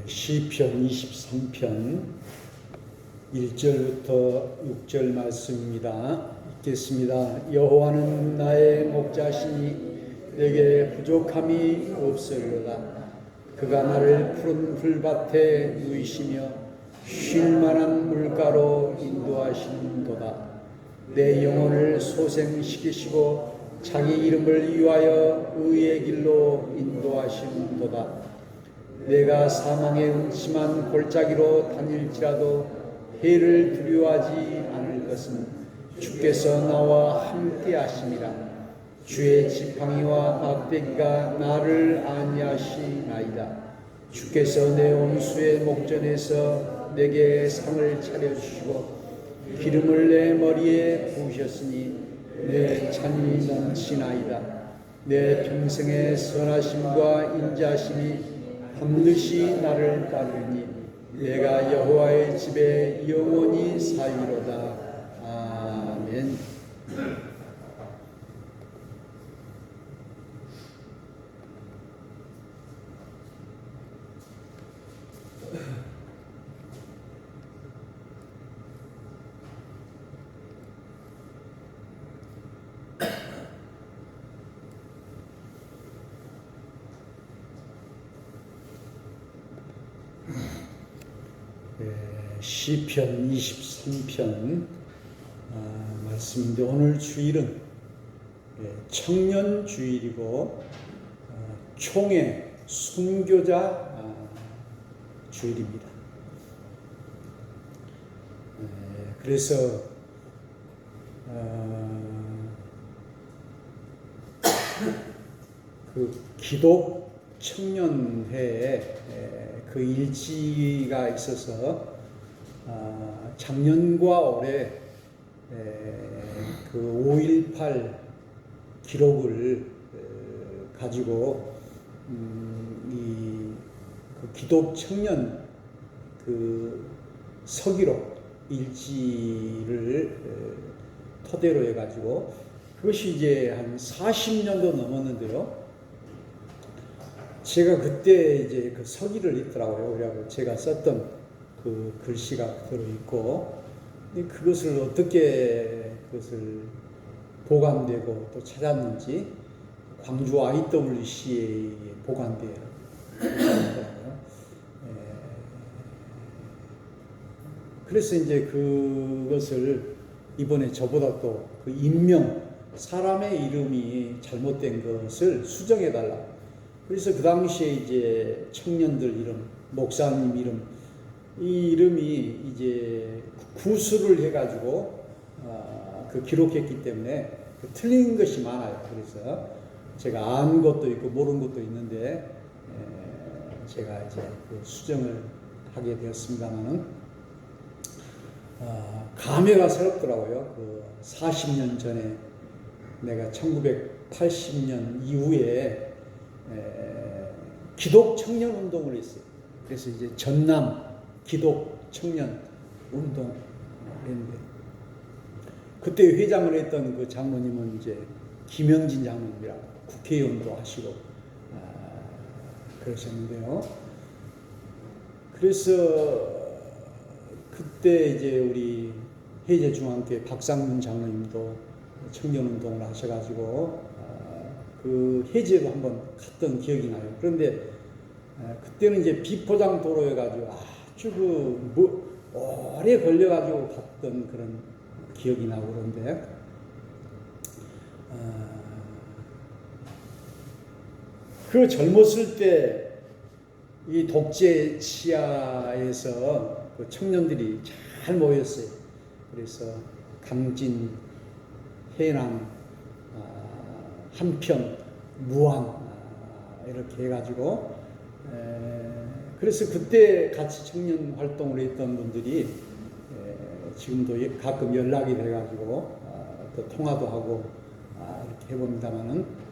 시편 23편 1절부터 6절 말씀입니다. 읽겠습니다. 여호와는 나의 목자시니 내게 부족함이 없으리로다. 그가 나를 푸른 풀밭에 누이시며 쉴 만한 물가로 인도하시는도다. 내 영혼을 소생시키시고 자기 이름을 위하여 의의 길로 인도하시는도다. 내가 사망의 음침한 골짜기로 다닐지라도 해를 두려워하지 않을 것은 주께서 나와 함께 하심이라. 주의 지팡이와 막대기가 나를 안위하시나이다. 주께서 내 온수의 목전에서 내게 상을 차려주시고 기름을 내 머리에 부으셨으니 내 찬이 넘치나이다. 내 평생의 선하심과 인자하심이 반드시 나를 따르니 내가 여호와의 집에 영원히 살리로다. 아멘. 시편 23편 말씀인데 오늘 주일은 청년 주일이고 총회 순교자 주일입니다. 그래서 그 기독 청년회에 그 일지가 있어서 작년과 올해 그 5.18 기록을 가지고 그 기독 청년 그 서기록 일지를 토대로 해가지고 그것이 이제 한 40년도 넘었는데요. 제가 그때 이제 그 서기를 읽더라고요. 그래서 제가 썼던 그 글씨가 그대로 있고, 그것을 어떻게 그것을 보관되고 또 찾았는지 광주 IWC에 보관되어 있더라고요. 그래서 이제 그것을 이번에 저보다 또 그 인명, 사람의 이름이 잘못된 것을 수정해 달라. 그래서 그 당시에 이제 청년들 이름, 목사님 이름, 이 이름이 이제 구술을 해가지고 그 기록했기 때문에 그 틀린 것이 많아요. 그래서 제가 안 것도 있고 모르는 것도 있는데 제가 이제 그 수정을 하게 되었습니다만은 감회가 새롭더라고요. 그 40년 전에 내가 1980년 이후에 기독 청년 운동을 했어요. 그래서 이제 전남 기독 청년 운동 했는데 그때 회장을 했던 그 장로님은 이제 김영진 장로님이라고 국회의원도 하시고 그러셨는데요. 그래서 그때 이제 우리 해제중앙교회 박상문 장로님도 청년운동을 하셔가지고 그 해제도 한번 갔던 기억이 나요. 그런데 그때는 이제 비포장 도로여가지고 아주 오래 걸려가지고 갔던 그런 기억이 나고 그런데 그 젊었을 때 이 독재 치하에서 그 청년들이 잘 모였어요. 그래서 강진, 해남, 한평, 무안 이렇게 해가지고 그래서 그때 같이 청년 활동을 했던 분들이 지금도 가끔 연락이 돼가지고 또 통화도 하고 이렇게 해봅니다만은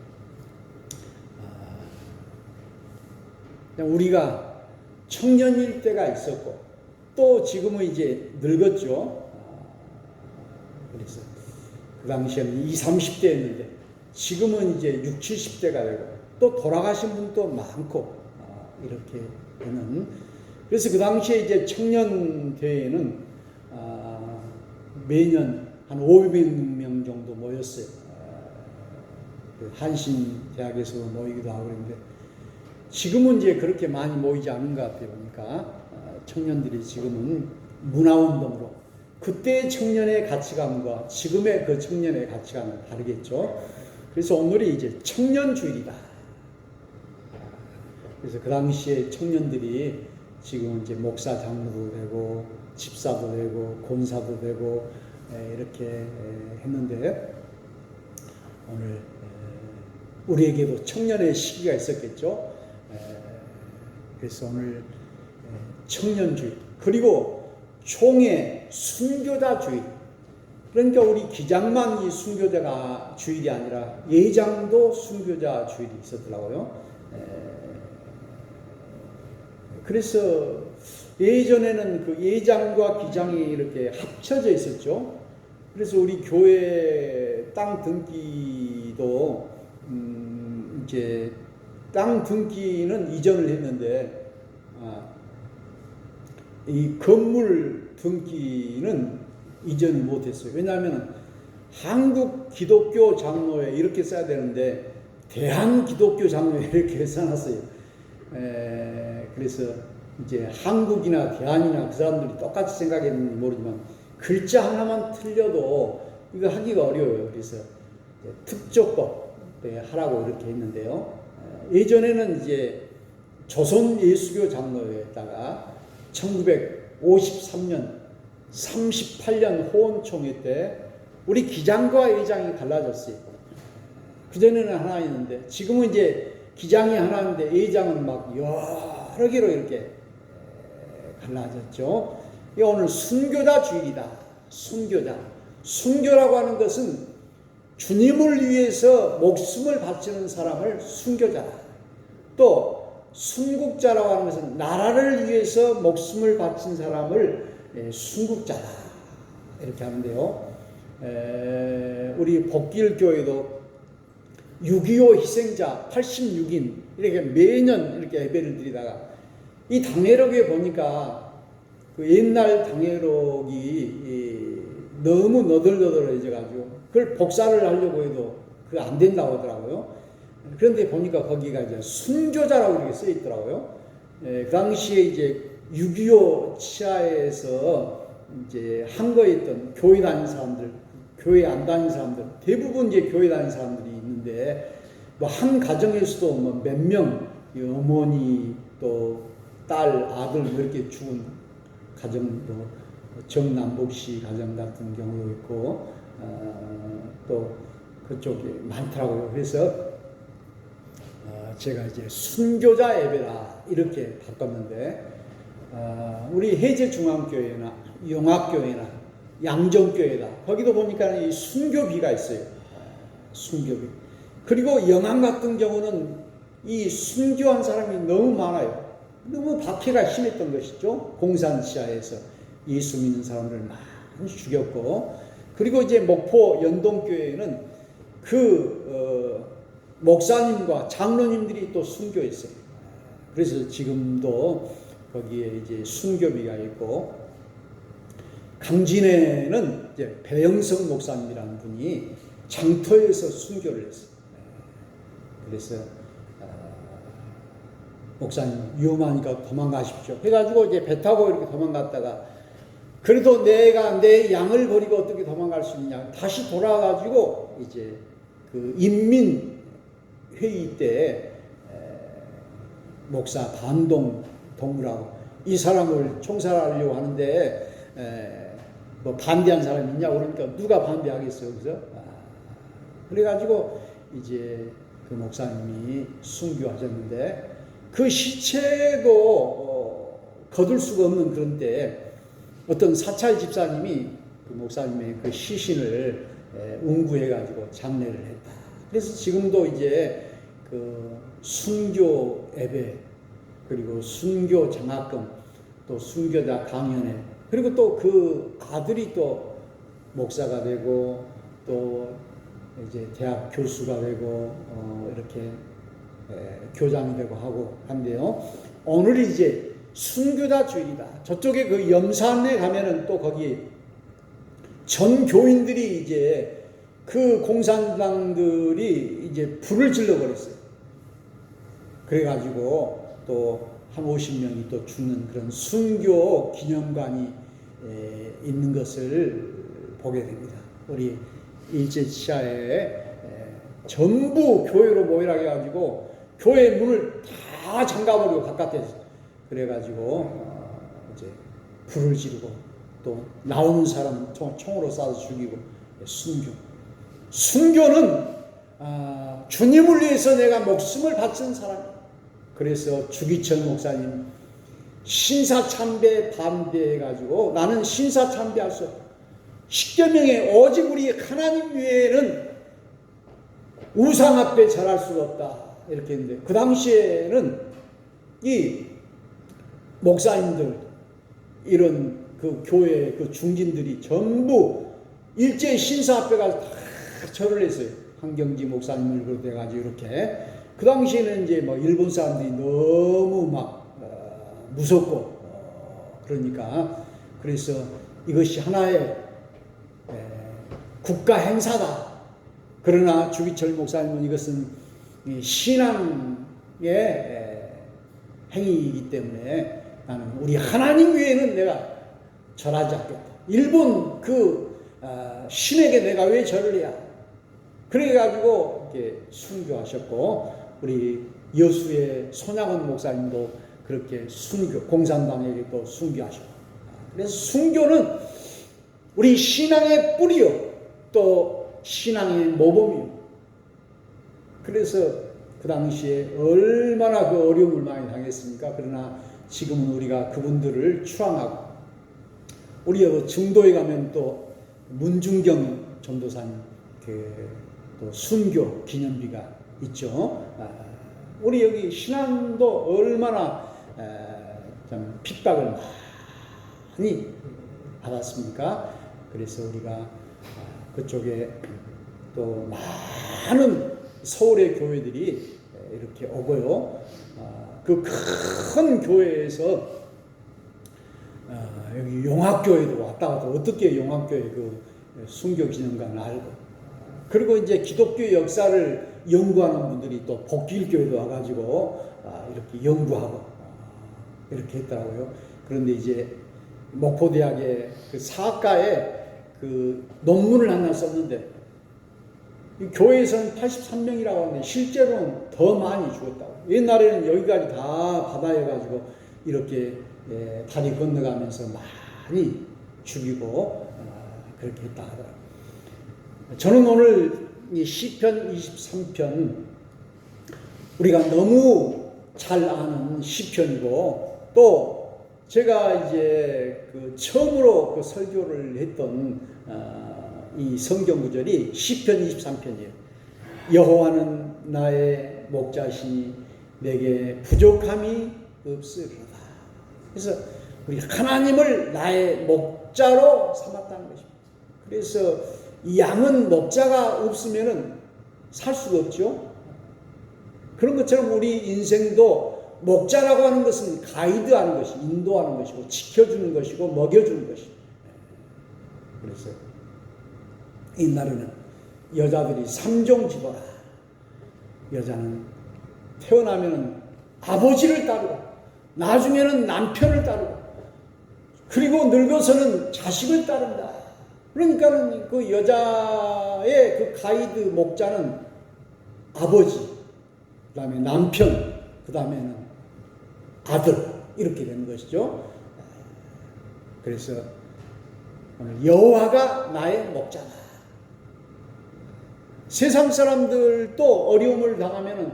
그냥 우리가 청년일 때가 있었고 또 지금은 이제 늙었죠. 그래서 그 당시에는 20, 30대였는데 지금은 이제 60, 70대가 되고 또 돌아가신 분도 많고 이렇게 하는. 그래서 그 당시에 이제 청년 대회는 매년 한 500명 정도 모였어요. 그 한신 대학에서 모이기도 하고 그랬는데 지금은 이제 그렇게 많이 모이지 않은 것 같아요. 보니까 청년들이 지금은 문화운동으로 그때의 청년의 가치관과 지금의 그 청년의 가치관은 다르겠죠. 그래서 오늘이 이제 청년주일이다. 그래서 그 당시에 청년들이 지금 이제 목사 장로도 되고 집사도 되고 권사도 되고 이렇게 했는데 오늘 우리에게도 청년의 시기가 있었겠죠. 그래서 오늘 청년주일 그리고 총회 순교자주일 그러니까 우리 기장만 이 순교자가 주일이 아니라 예장도 순교자 주일이 있었더라고요. 그래서 예전에는 그 예장과 기장이 이렇게 합쳐져 있었죠. 그래서 우리 교회 땅 등기도 이제 땅 등기는 이전을 했는데 이 건물 등기는 이전을 못했어요. 왜냐하면 한국 기독교 장로회 이렇게 써야 되는데 대한 기독교 장로회 이렇게 써놨어요. 그래서 이제 한국이나 대한이나 그 사람들이 똑같이 생각했는지 모르지만 글자 하나만 틀려도 이거 하기가 어려워요. 그래서 특조법에 하라고 이렇게 했는데요. 예전에는 이제 조선 예수교 장로회에다가 1953년 38년 호원총회 때 우리 기장과 예장이 갈라졌어요. 그전에는 하나였는데 지금은 이제 기장이 하나인데 예장은 막 여러 개로 이렇게 갈라졌죠. 오늘 순교자 주일이다. 순교자. 순교라고 하는 것은 주님을 위해서 목숨을 바치는 사람을 순교자다. 또 순국자라고 하는 것은 나라를 위해서 목숨을 바친 사람을 순국자다. 이렇게 하는데요. 우리 복길교회도 6.25 희생자 86인 이렇게 매년 이렇게 예배를 드리다가 이 당회록에 보니까 그 옛날 당회록이 너무 너덜너덜해져 가지고 그걸 복사를 하려고 해도 그거 안 된다고 하더라고요. 그런데 보니까 거기가 이제 순교자라고 이렇게 써 있더라고요. 그 당시에 이제 6.25 치하에서 이제 항거했던 교회 다니는 사람들, 교회 안 다니는 사람들, 대부분 이제 교회 다니는 사람들이 있는데 뭐 한 가정에서도 뭐 몇 명 어머니 또 딸, 아들 이렇게 죽은 가정도 정남복씨 가정 같은 경우도 있고 또 그쪽이 많더라고요. 그래서 제가 이제 순교자 예배라 이렇게 바꿨는데 우리 해제중앙교회나 영학교회나 양정교회다 거기도 보니까 이 순교비가 있어요. 순교비. 그리고 영암 같은 경우는 이 순교한 사람이 너무 많아요. 너무 박해가 심했던 것이죠. 공산시하에서 예수 믿는 사람들을 많이 죽였고 그리고 이제 목포 연동교회는 그 목사님과 장로님들이 또 순교했어요. 그래서 지금도 거기에 이제 순교비가 있고 강진에는 이제 배영석 목사님이라는 분이 장터에서 순교를 했어요. 그래서 목사님 위험하니까 도망가십시오 해가지고 이제 배 타고 이렇게 도망갔다가 그래도 내가 내 양을 버리고 어떻게 도망갈 수 있냐 다시 돌아가지고 이제 그 인민회의 때 목사 반동 동무라고 이 사람을 총살하려고 하는데 뭐 반대한 사람이 있냐고 그러니까 누가 반대하겠어요. 그래서 그래가지고 이제 그 목사님이 순교하셨는데 그 시체도 거둘 수가 없는 그런 때 어떤 사찰 집사님이 그 목사님의 그 시신을 운구해가지고 장례를 했다. 그래서 지금도 이제 그 순교 예배 그리고 순교 장학금 또 순교자 강연회 그리고 또 그 아들이 또 목사가 되고 또 이제 대학 교수가 되고 이렇게 교장이 되고 하고 한데요. 오늘이 이제 순교자 주일이다. 저쪽에 그 염산에 가면은 또 거기 전 교인들이 이제 그 공산당들이 이제 불을 질러 버렸어요. 그래가지고 또 한 50명이 또 죽는 그런 순교 기념관이 있는 것을 보게 됩니다. 우리 일제시대에 전부 교회로 모이라 해가지고 교회 문을 다 잠가버리고 바깥에서 그래가지고 이제 불을 지르고 또 나오는 사람 총으로 쏴서 죽이고 순교는 주님을 위해서 내가 목숨을 바친 사람. 그래서 주기철 목사님 신사참배 반대해가지고 나는 신사참배할 수 없다. 십계명에 오직 우리 하나님 외에는 우상 앞에 절할 수가 없다. 이렇게 했는데 그 당시에는 이 목사님들 이런 그 교회 그 중진들이 전부 일제 신사 앞에 가서 다 절을 했어요. 한경지 목사님을 비롯해가지고 이렇게 그 당시에는 이제 뭐 일본 사람들이 너무 막 무섭고 그러니까 그래서 이것이 하나의 국가 행사다. 그러나 주기철 목사님은 이것은 신앙의 행위이기 때문에 나는 우리 하나님 외에는 내가 절하지 않겠다. 일본 그 신에게 내가 왜 절을 해야? 그래가지고 이렇게 순교하셨고 우리 여수의 손양원 목사님도 그렇게 순교 공산당에게 또 순교하셨고 그래서 순교는 우리 신앙의 뿌리요 또 신앙의 모범이요. 그래서 그 당시에 얼마나 그 어려움을 많이 당했습니까? 그러나 지금은 우리가 그분들을 추앙하고 우리 중도에 가면 또 문중경 전도사님 또 순교 기념비가 있죠. 우리 여기 신앙도 얼마나 좀 핍박을 많이 받았습니까? 그래서 우리가 그쪽에 또 많은 서울의 교회들이 이렇게 오고요. 그 큰 교회에서 여기 용학교에도 왔다 갔다 어떻게 용학교에 그 순교 기념관을 알고 그리고 이제 기독교 역사를 연구하는 분들이 또 복길교회도 와가지고 이렇게 연구하고 이렇게 했더라고요. 그런데 이제 목포대학의 그 사학과에 그 논문을 하나 썼는데 이 교회에서는 83명이라고 하는데 실제로는 더 많이 죽었다고. 옛날에는 여기까지 다 바다여가지고 이렇게 다리 건너가면서 많이 죽이고 그렇게 했다 하더라고요. 저는 오늘 이 시편 23편 우리가 너무 잘 아는 시편이고 또 제가 이제 그 처음으로 그 설교를 했던 이 성경 구절이 시편 23편이에요. 여호와는 나의 목자시니 내게 부족함이 없으리로다. 그래서 우리 하나님을 나의 목자로 삼았다는 것입니다. 그래서 이 양은 목자가 없으면은 살 수가 없죠. 그런 것처럼 우리 인생도 목자라고 하는 것은 가이드하는 것이 인도하는 것이고 지켜주는 것이고 먹여주는 것이고 그래서 옛날에는 여자들이 3종 집어라. 여자는 태어나면 아버지를 따르고 나중에는 남편을 따르고 그리고 늙어서는 자식을 따른다. 그러니까는 그 여자의 그 가이드 목자는 아버지, 그 다음에 남편, 그 다음에는 아들 이렇게 되는 것이죠. 그래서 오늘 여호와가 나의 목자다. 세상 사람들도 어려움을 당하면은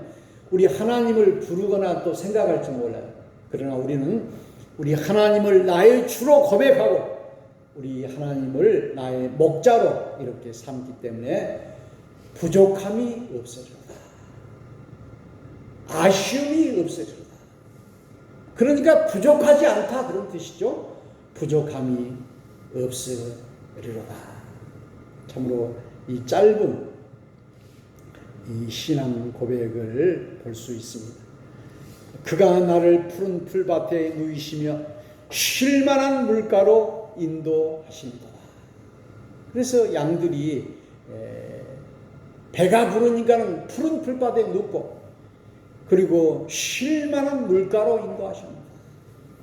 우리 하나님을 부르거나 또 생각할지 몰라요. 그러나 우리는 우리 하나님을 나의 주로 고백하고 우리 하나님을 나의 목자로 이렇게 삼기 때문에 부족함이 없어지다. 아쉬움이 없어지다. 그러니까 부족하지 않다 그런 뜻이죠. 부족함이 없으리로다. 참으로 이 짧은 이 신앙 고백을 볼 수 있습니다. 그가 나를 푸른 풀밭에 누이시며 쉴 만한 물가로 인도하신다. 그래서 양들이 배가 부르니까는 푸른 풀밭에 눕고 그리고 쉴 만한 물가로 인도하십니다.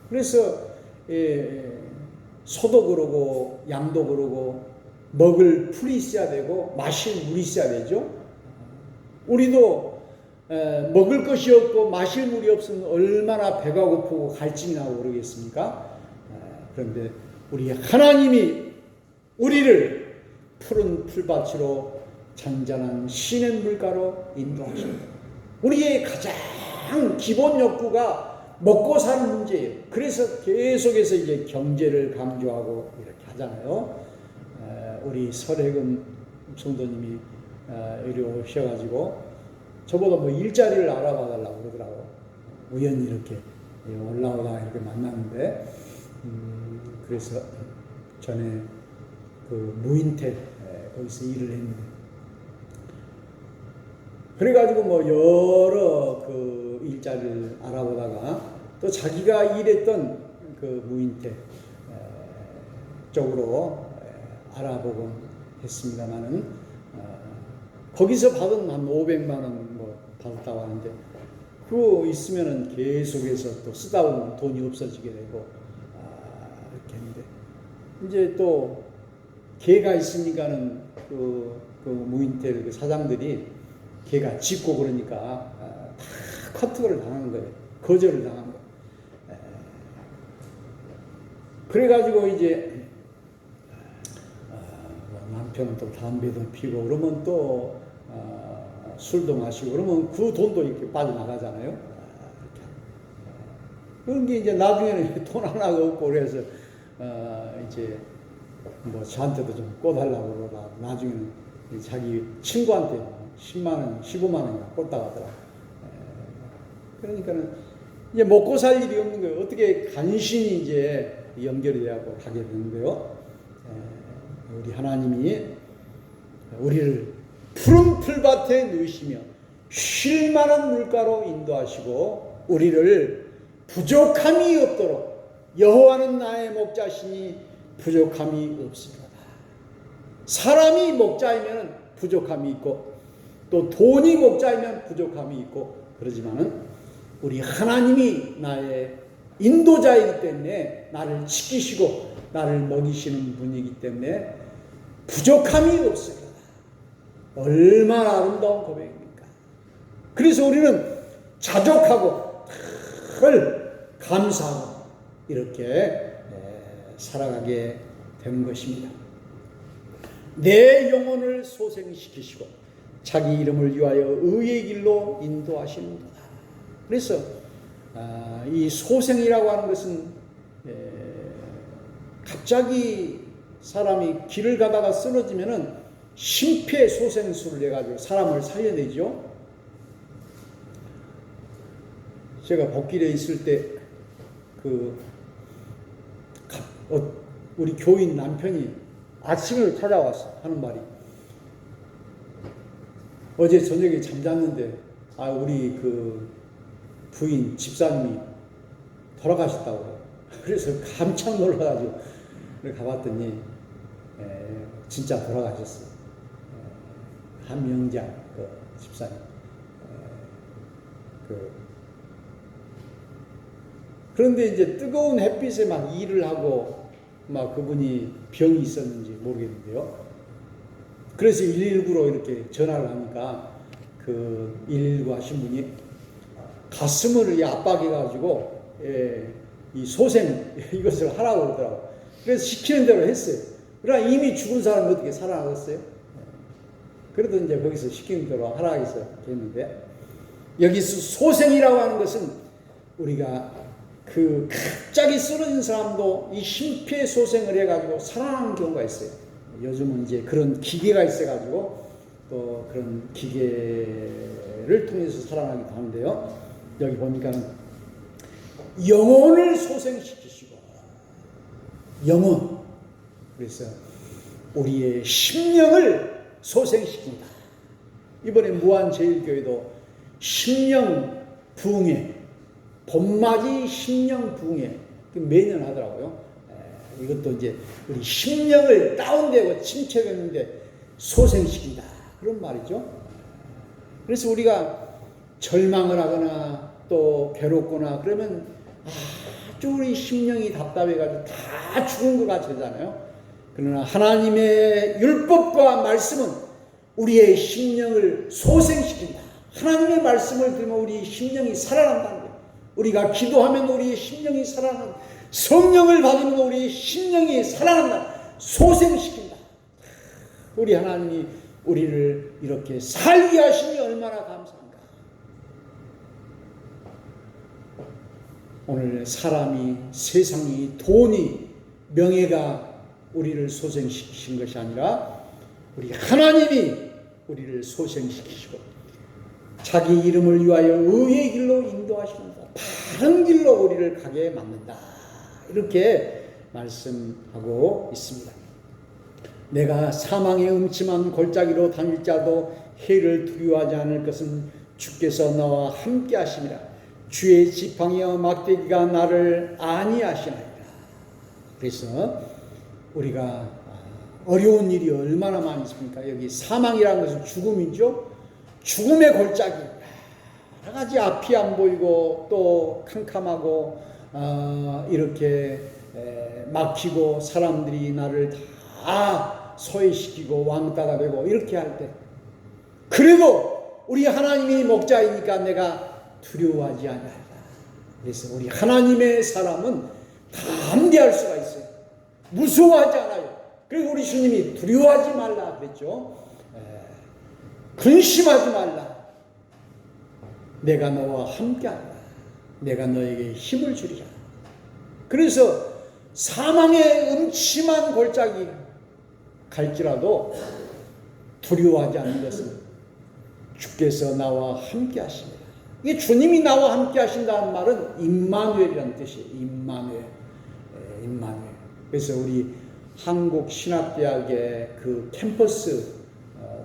그래서 소도 그러고 양도 그러고 먹을 풀이 있어야 되고 마실 물이 있어야 되죠. 우리도 먹을 것이 없고 마실 물이 없으면 얼마나 배가 고프고 갈증이 나고 그러겠습니까? 그런데 우리 하나님이 우리를 푸른 풀밭으로 잔잔한 쉬는 물가로 인도하십니다. 우리의 가장 기본 욕구가 먹고 사는 문제예요. 그래서 계속해서 이제 경제를 강조하고 이렇게 하잖아요. 우리 설혜금 성도님이 이리 오셔가지고 저보다 뭐 일자리를 알아봐 달라고 그러더라고. 우연히 이렇게 올라오다가 이렇게 만났는데, 그래서 전에 그 무인텔 거기서 일을 했는데, 그래가지고 뭐 여러 그 일자리를 알아보다가 또 자기가 일했던 그 무인텔 쪽으로 알아보곤 했습니다만은 거기서 받은 한 500만 원 뭐 받았다고 하는데 그거 있으면은 계속해서 또 쓰다 보면 돈이 없어지게 되고 이렇게 했는데 이제 또 개가 있으니까는 그 무인텔 그 사장들이 개가 짖고 그러니까 다 커트를 당한 거예요. 거절을 당한 거예요. 그래가지고 이제 남편은 또 담배도 피고 그러면 또 술도 마시고 그러면 그 돈도 이렇게 빠져나가잖아요. 그런 게 이제 나중에는 돈 하나가 없고 그래서 이제 뭐 저한테도 좀 꿔달라고 그러다 나중에는 자기 친구한테 10만 원, 15만 원이나 꽂다 가더라. 그러니까는 이제 먹고 살 일이 없는 거예요. 어떻게 간신히 이제 연결이 되고 하게 되는 거예요. 우리 하나님이 우리를 푸른 풀밭에 누이시며 쉴 만한 물가로 인도하시고 우리를 부족함이 없도록 여호와는 나의 목자시니 부족함이 없으리로다. 사람이 목자이면 부족함이 있고 또 돈이 목자이면 부족함이 있고 그러지만은 우리 하나님이 나의 인도자이기 때문에 나를 지키시고 나를 먹이시는 분이기 때문에 부족함이 없으리로다. 얼마나 아름다운 고백입니까? 그래서 우리는 자족하고 늘 감사하고 이렇게 살아가게 되는 것입니다. 내 영혼을 소생시키시고 자기 이름을 위하여 의의 길로 인도하시는도다. 그래서 이 소생이라고 하는 것은 갑자기 사람이 길을 가다가 쓰러지면은 심폐소생술을 해가지고 사람을 살려내죠. 제가 복길에 있을 때 우리 교인 남편이 아침을 찾아왔어. 하는 말이 어제 저녁에 잠잤는데 우리 그 부인 집사님이 돌아가셨다고. 그래서 깜짝 놀라가지고 가봤더니 진짜 돌아가셨어요. 한명장 그 집사님. 그런데 이제 뜨거운 햇빛에 막 일을 하고 막 그분이 병이 있었는지 모르겠는데요. 그래서 119로 이렇게 전화를 하니까 그 119 하신 분이 가슴을 압박해가지고 이 소생 이것을 하라고 그러더라고. 그래서 시키는 대로 했어요. 그러나 이미 죽은 사람이 어떻게 살아나겠어요? 그래도 이제 거기서 시키는 대로 하라 해서 됐는데 여기서 소생이라고 하는 것은 우리가 그 갑자기 쓰러진 사람도 이 심폐소생을 해가지고 살아나는 경우가 있어요. 요즘은 이제 그런 기계가 있어가지고 또 그런 기계를 통해서 살아나기도 하는데요. 여기 보니까는 영혼을 소생시키시고 영혼, 그래서 우리의 심령을 소생시킨다. 이번에 무한제일교회도 심령 부흥회, 봄맞이 심령 부흥회 매년 하더라고요. 이것도 이제 우리 심령을 다운되고 침체했는데 소생시킨다 그런 말이죠. 그래서 우리가 절망을 하거나 또 괴롭거나 그러면 아주 우리 심령이 답답해가지고 다 죽은 것 같잖아요. 그러나 하나님의 율법과 말씀은 우리의 심령을 소생시킨다. 하나님의 말씀을 들으면 우리 심령이 살아난다는 거예요. 우리가 기도하면 우리의 심령이 살아난다. 성령을 받으면 우리의 심령이 살아난다. 소생시킨다. 우리 하나님이 우리를 이렇게 살게 하시니 얼마나 감사한가. 오늘 사람이, 세상이, 돈이, 명예가 우리를 소생시키신 것이 아니라 우리 하나님이 우리를 소생시키시고 자기 이름을 위하여 의의 길로 인도하시는다. 바른 길로 우리를 가게 만든다. 이렇게 말씀하고 있습니다. 내가 사망의 음침한 골짜기로 다닐자도 해를 두려워하지 않을 것은 주께서 나와 함께 하심이라. 주의 지팡이와 막대기가 나를 안위하시나이다. 그래서 우리가 어려운 일이 얼마나 많이 있습니까? 여기 사망이라는 것은 죽음이죠. 죽음의 골짜기. 여러 가지 앞이 안 보이고 또 캄캄하고 이렇게 막히고 사람들이 나를 다 소외시키고 왕따가 되고 이렇게 할 때 그래도 우리 하나님이 목자이니까 내가 두려워하지 않는다. 그래서 우리 하나님의 사람은 담대할 수가 있어요. 무서워하지 않아요. 그리고 우리 주님이 두려워하지 말라 그랬죠. 근심하지 말라. 내가 너와 함께한다. 내가 너에게 힘을 주리라. 그래서 사망의 음침한 골짜기 갈지라도 두려워하지 않는 것은 주께서 나와 함께 하십니다. 이게 주님이 나와 함께 하신다는 말은 임마누엘이라는 뜻이에요. 임마누엘. 그래서 우리 한국신학대학의 그 캠퍼스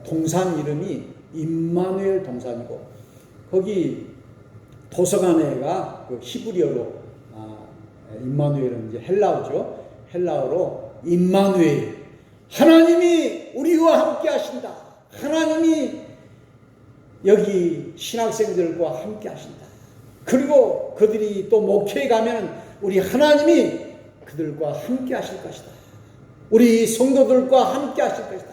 동산 이름이 임마누엘 동산이고 거기 도서관에가 그 히브리어로 임마누엘은 이제 헬라어죠. 헬라어로 임마누엘. 하나님이 우리와 함께 하신다. 하나님이 여기 신학생들과 함께 하신다. 그리고 그들이 또 목회에 가면 우리 하나님이 그들과 함께 하실 것이다. 우리 성도들과 함께 하실 것이다.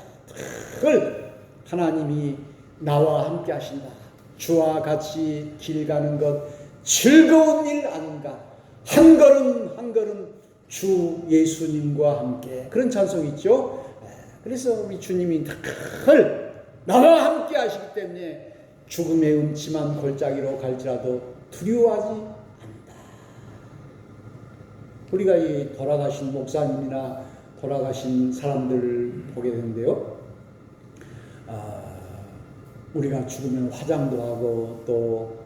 늘 하나님이 나와 함께 하신다. 주와 같이 길 가는 것 즐거운 일 아닌가. 한 걸음 한 걸음 주 예수님과 함께. 그런 찬송이 있죠. 그래서 우리 주님이 늘 나와 함께 하시기 때문에 죽음의 음침한 골짜기로 갈지라도 두려워하지 않는다. 우리가 이 돌아가신 목사님이나 돌아가신 사람들을 보게 되는데요. 우리가 죽으면 화장도 하고 또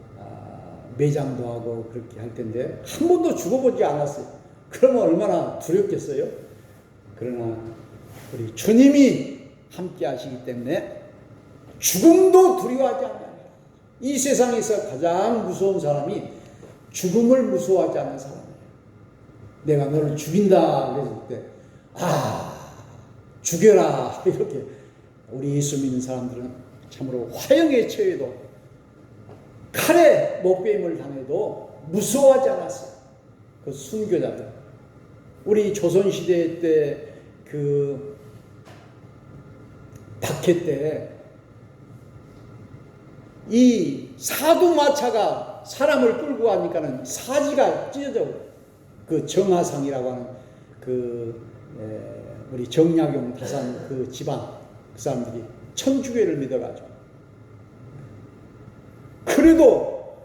매장도 하고 그렇게 할 텐데 한 번도 죽어보지 않았어요. 그러면 얼마나 두렵겠어요? 그러나 우리 주님이 함께 하시기 때문에 죽음도 두려워하지 않아요. 이 세상에서 가장 무서운 사람이 죽음을 무서워하지 않는 사람이에요. 내가 너를 죽인다 그랬을 때 죽여라 이렇게 우리 예수 믿는 사람들은 참으로 화형에 처해도 칼에 목베임을 당해도 무서워하지 않았어요. 그 순교자들. 우리 조선시대 때 그 박해 때 이 사두마차가 사람을 끌고 가니까는 사지가 찢어져. 그 정하상이라고 하는 그 우리 정약용 다산 그 집안 그 사람들이 천주교를 믿어가지고 그래도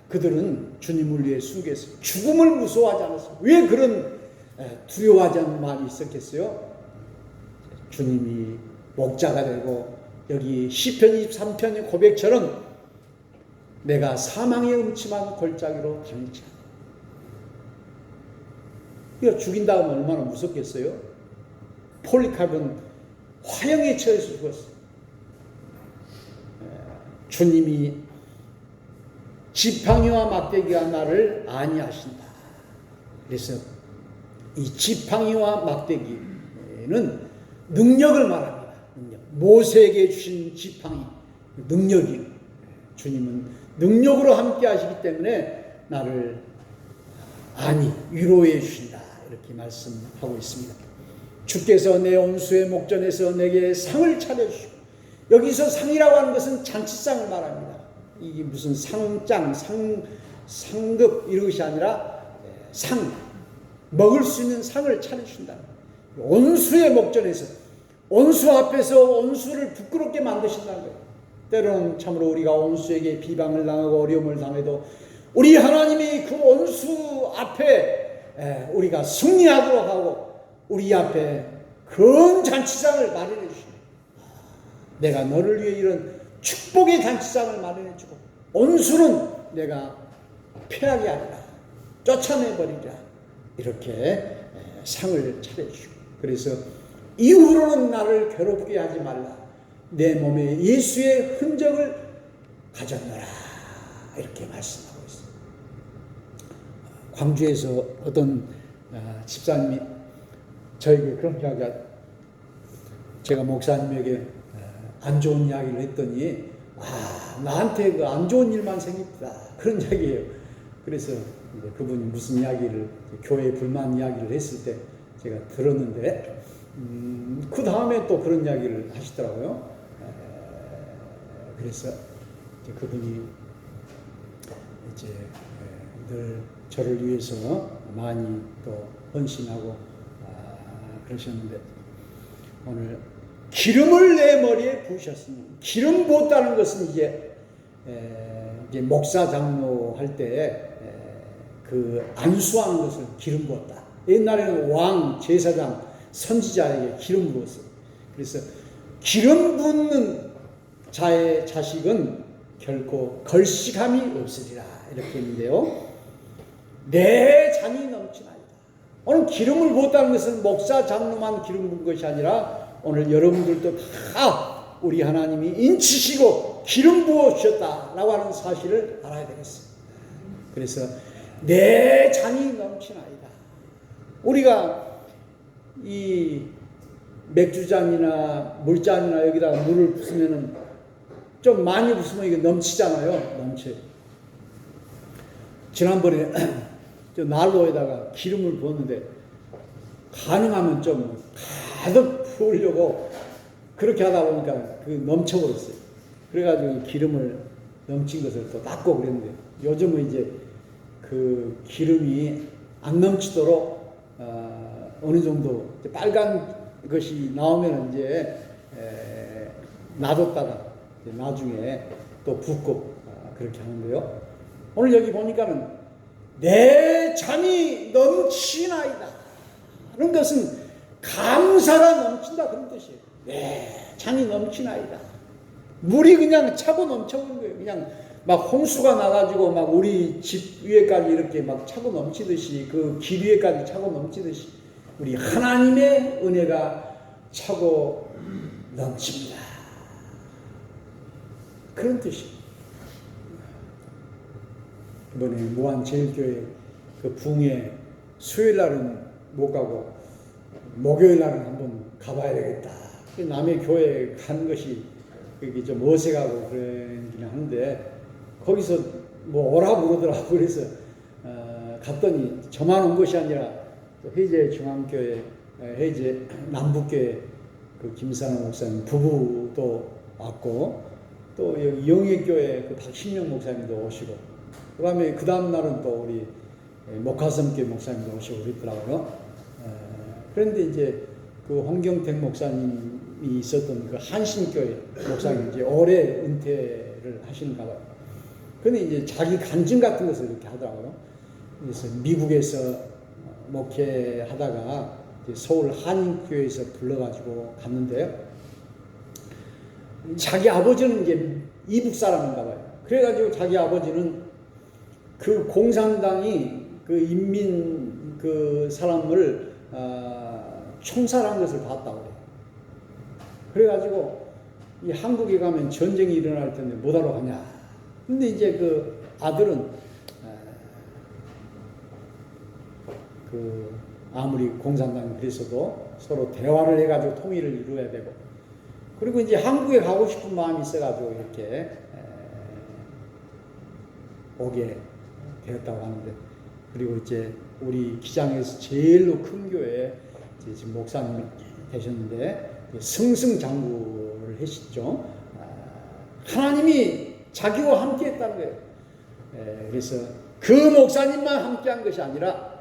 그들은 주님을 위해 순교했어요. 죽음을 무서워하지 않았어요. 왜 그런 두려워하지 않는 마음이 있었겠어요? 주님이 목자가 되고 여기 시편 23편의 고백처럼 내가 사망의 음침한 골짜기로 다니자. 이거 죽인 다음에 얼마나 무섭겠어요? 폴리카르는 화형에 처해서 죽었어요. 주님이 지팡이와 막대기가 나를 아니하신다. 그래서 이 지팡이와 막대기는 능력을 말합니다. 능력. 모세에게 주신 지팡이, 능력이. 주님은 능력으로 함께 하시기 때문에 나를 위로해 주신다. 이렇게 말씀하고 있습니다. 주께서 내 온수의 목전에서 내게 상을 차려주시고, 여기서 상이라고 하는 것은 잔치상을 말합니다. 이게 무슨 상장, 상급 이런 것이 아니라 상, 먹을 수 있는 상을 차려주신다. 온수의 목전에서, 온수 앞에서 온수를 부끄럽게 만드신다는 거예요. 때로는 참으로 우리가 온수에게 비방을 당하고 어려움을 당해도 우리 하나님이 그 온수 앞에 우리가 승리하도록 하고 우리 앞에 큰 잔치상을 마련해 주십니다. 내가 너를 위해 이런 축복의 잔치상을 마련해 주고 온수는 내가 패하게 하리라, 쫓아내버리리라, 이렇게 상을 차려주시고, 그래서 이후로는 나를 괴롭게 하지 말라, 내 몸에 예수의 흔적을 가졌노라, 이렇게 말씀하고 있습니다. 광주에서 어떤 집사님이 저에게 그런 이야기가, 제가 목사님에게 안 좋은 이야기를 했더니 나한테 그 안 좋은 일만 생깁니다, 그런 이야기예요. 그래서 이제 그분이 무슨 이야기를, 교회 불만 이야기를 했을 때 제가 들었는데 그 다음에 또 그런 이야기를 하시더라고요. 그래서 이제 그분이 이제 늘 저를 위해서 많이 또 헌신하고 그러셨는데, 오늘 기름을 내 머리에 부으셨으니, 기름 부었다는 것은 이제 목사 장로 할 때 그 안수하는 것을 기름 부었다. 옛날에는 왕, 제사장, 선지자에게 기름 부었어요. 그래서 기름 붓는 자의 자식은 결코 걸식함이 없으리라, 이렇게 했는데요. 내 잔이 넘치나이다. 오늘 기름을 부었다는 것은 목사 장로만 기름 부은 것이 아니라 오늘 여러분들도 다 우리 하나님이 인치시고 기름 부어 주셨다라고 하는 사실을 알아야 되겠어요. 그래서 내 잔이 넘치나이다. 우리가 이 맥주잔이나 물잔이나 여기다가 물을 부으면은 좀 많이 부으면 이게 넘치잖아요. 넘쳐요. 지난번에 저 난로에다가 기름을 부었는데 가능하면 좀 가득 부으려고 그렇게 하다 보니까 그 넘쳐버렸어요. 그래가지고 기름을 넘친 것을 또 닦고 그랬는데, 요즘은 이제 그 기름이 안 넘치도록 어느 정도 빨간 것이 나오면 이제 놔뒀다가 이제 나중에 또 붓고 그렇게 하는데요. 오늘 여기 보니까는 내 잔이 넘치나이다. 그런 것은 감사가 넘친다, 그런 뜻이에요. 내 잔이 넘치나이다. 물이 그냥 차고 넘쳐오는 거예요. 그냥 막 홍수가 나가지고 막 우리 집 위에까지 이렇게 막 차고 넘치듯이, 그 길 위에까지 차고 넘치듯이 우리 하나님의 은혜가 차고 넘칩니다. 그런 뜻이에요. 이번에 무한제일교회 그 붕에 수요일 날은 못 가고 목요일 날은 한번 가봐야 되겠다. 남의 교회 가는 것이 그게 좀 어색하고 그러긴 하는데, 거기서 뭐 오라 그러더라고. 그래서 갔더니 저만 온 것이 아니라 또 해제 중앙교회, 해제 남북교회 그 김산호 목사님 부부도 왔고, 또 여기 영예교회 그 박신영 목사님도 오시고, 그다음에 그 다음 날은 또 우리 목화섬교회 목사님도 오시고 그랬더라고요. 그런데 이제 그 홍경택 목사님이 있었던 그 한신교회 목사님 이제 올해 은퇴를 하시는가 봐요. 근데 이제 자기 간증 같은 것을 이렇게 하더라고요. 그래서 미국에서 목회하다가 서울 한인교회에서 불러가지고 갔는데요. 자기 아버지는 이제 이북 사람인가 봐요. 그래가지고 자기 아버지는 그 공산당이 그 인민 그 사람을 총살한 것을 봤다고 그래요. 그래가지고 이 한국에 가면 전쟁이 일어날 텐데 뭐하러 가냐. 근데 이제 그 아들은 그 아무리 공산당이 그랬어도 서로 대화를 해가지고 통일을 이루어야 되고, 그리고 이제 한국에 가고 싶은 마음이 있어가지고 이렇게 오게 되었다고 하는데, 그리고 이제 우리 기장에서 제일로 큰 교회 지금 목사님이 되셨는데 승승장구를 하시죠. 하나님이 자기와 함께 했다는 거예요. 그래서 그 목사님만 함께한 것이 아니라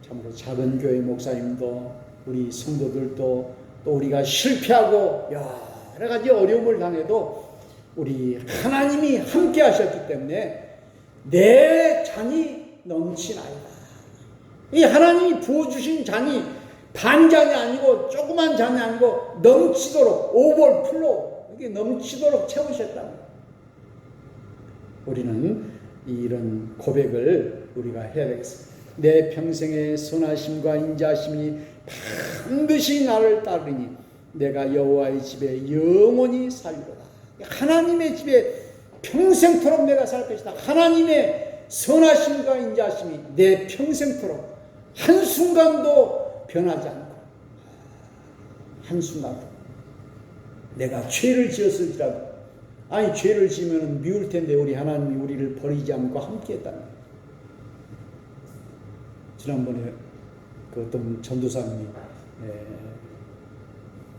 참으로 작은 교회 목사님도 우리 성도들도 또 우리가 실패하고 여러 가지 어려움을 당해도 우리 하나님이 함께 하셨기 때문에 내 잔이 넘치나이다. 이 하나님이 부어주신 잔이 반잔이 아니고 조그만 잔이 아니고 넘치도록 오버플로우, 이게 넘치도록 채우셨다는 거예요. 우리는 이런 고백을 우리가 해야 되겠습니다. 내 평생의 선하심과 인자심이 반드시 나를 따르니 내가 여호와의 집에 영원히 살리로다. 하나님의 집에 평생토록 내가 살 것이다. 하나님의 선하심과 인자심이 내 평생토록 한순간도 변하지 않고, 한순간도 내가 죄를 지었을지라도, 아니 죄를 지으면 미울 텐데 우리 하나님이 우리를 버리지 않고 함께 했다는 거예요. 지난번에 그 어떤 전도사님이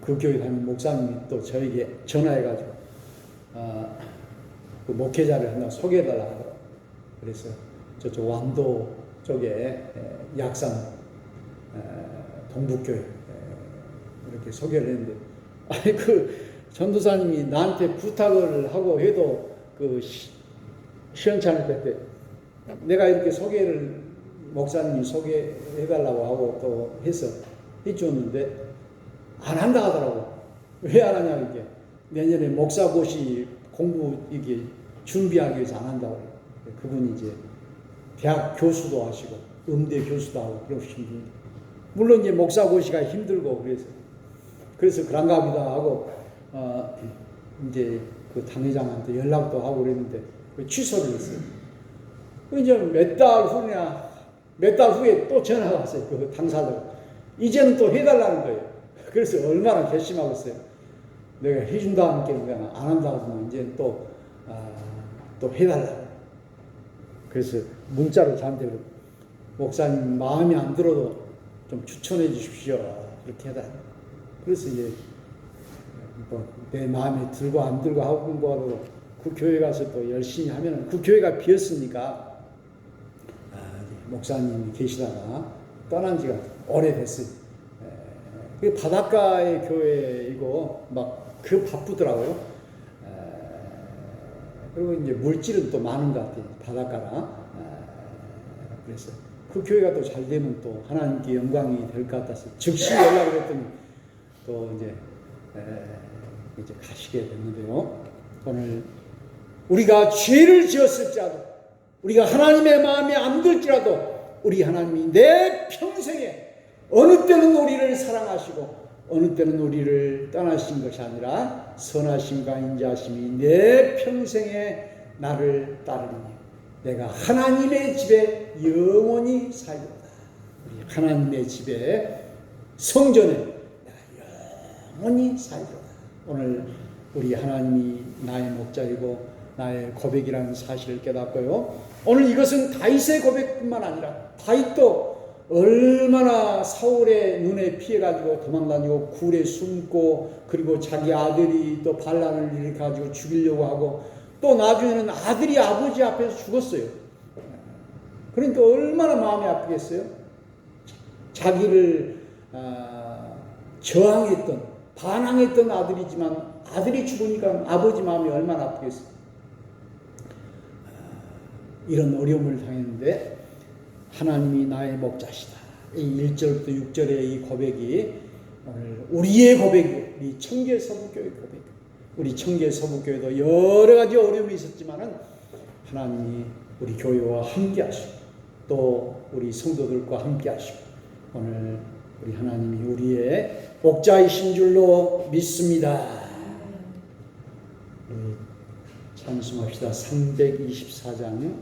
그 교회 다니는 목사님이 또 저에게 전화해가지고 그 목회자를 하나 소개해달라고 하더라고요. 그래서 저쪽 완도 쪽에 약산 동북교회 이렇게 소개를 했는데, 아니 그 전도사님이 나한테 부탁을 하고 해도 그 시원찮을 때 내가 이렇게 소개를 목사님이 소개해달라고 하고 또 해서 해주었는데 안 한다 하더라고. 왜 안 하냐, 이게 내년에 목사고시 공부 이게 준비하기 위해서 안 한다고 그래요. 그분이 이제 대학 교수도 하시고 음대 교수도 하고 그러신 분인데, 물론 이제 목사고시가 힘들고 그래서 그런가 보다 하고 이제 그 당회장한테 연락도 하고 그랬는데 취소를 했어요. 이제 몇 달 후에 또 전화가 왔어요. 그 당사자가 이제는 또 해달라는 거예요. 그래서 얼마나 괘씸하겠어요. 내가 해준다는 게 안 한다고 하면 이제 또 해달라고. 그래서 문자로 저한테 목사님 마음에 안 들어도 좀 추천해 주십시오. 그렇게 해달라고. 그래서 이제 내 마음에 들고 안 들고 하고 공부하고 그 교회 가서 또 열심히 하면은 그 교회가 비었으니까 목사님이 계시다가 떠난 지가 오래됐어요. 그 바닷가의 교회이고 막 그 바쁘더라고요. 그리고 이제 물질은 또 많은 것 같아요. 바닷가라. 그래서 그 교회가 또 잘 되면 또 하나님께 영광이 될 것 같아서 즉시 연락을 했더니 또 이제 가시게 됐는데요. 오늘 우리가 죄를 지었을지라도, 우리가 하나님의 마음에 안 들지라도 우리 하나님이 내 평생에 어느 때는 우리를 사랑하시고 어느 때는 우리를 떠나신 것이 아니라 선하심과 인자하심이 내 평생에 나를 따르니 내가 하나님의 집에 영원히 살리로다. 우리 하나님의 집에 성전에 내가 영원히 살리로다. 오늘 우리 하나님이 나의 목자이고 나의 고백이라는 사실을 깨닫고요. 오늘 이것은 다윗의 고백뿐만 아니라 다윗도 얼마나 사울의 눈에 피해가지고 도망다니고 굴에 숨고, 그리고 자기 아들이 또 반란을 일으켜가지고 죽이려고 하고, 또 나중에는 아들이 아버지 앞에서 죽었어요. 그러니까 얼마나 마음이 아프겠어요. 자기를 저항했던, 반항했던 아들이지만 아들이 죽으니까 아버지 마음이 얼마나 아프겠어요. 이런 어려움을 당했는데 하나님이 나의 목자시다. 이 1절부터 6절의 이 고백이 오늘 우리의 고백이고, 우리 청계서북교회 고백. 우리 청계서북교회도 여러 가지 어려움이 있었지만은 하나님이 우리 교회와 함께 하시고 또 우리 성도들과 함께 하시고 오늘 우리 하나님이 우리의 목자이신 줄로 믿습니다. 찬송합시다. 324장요.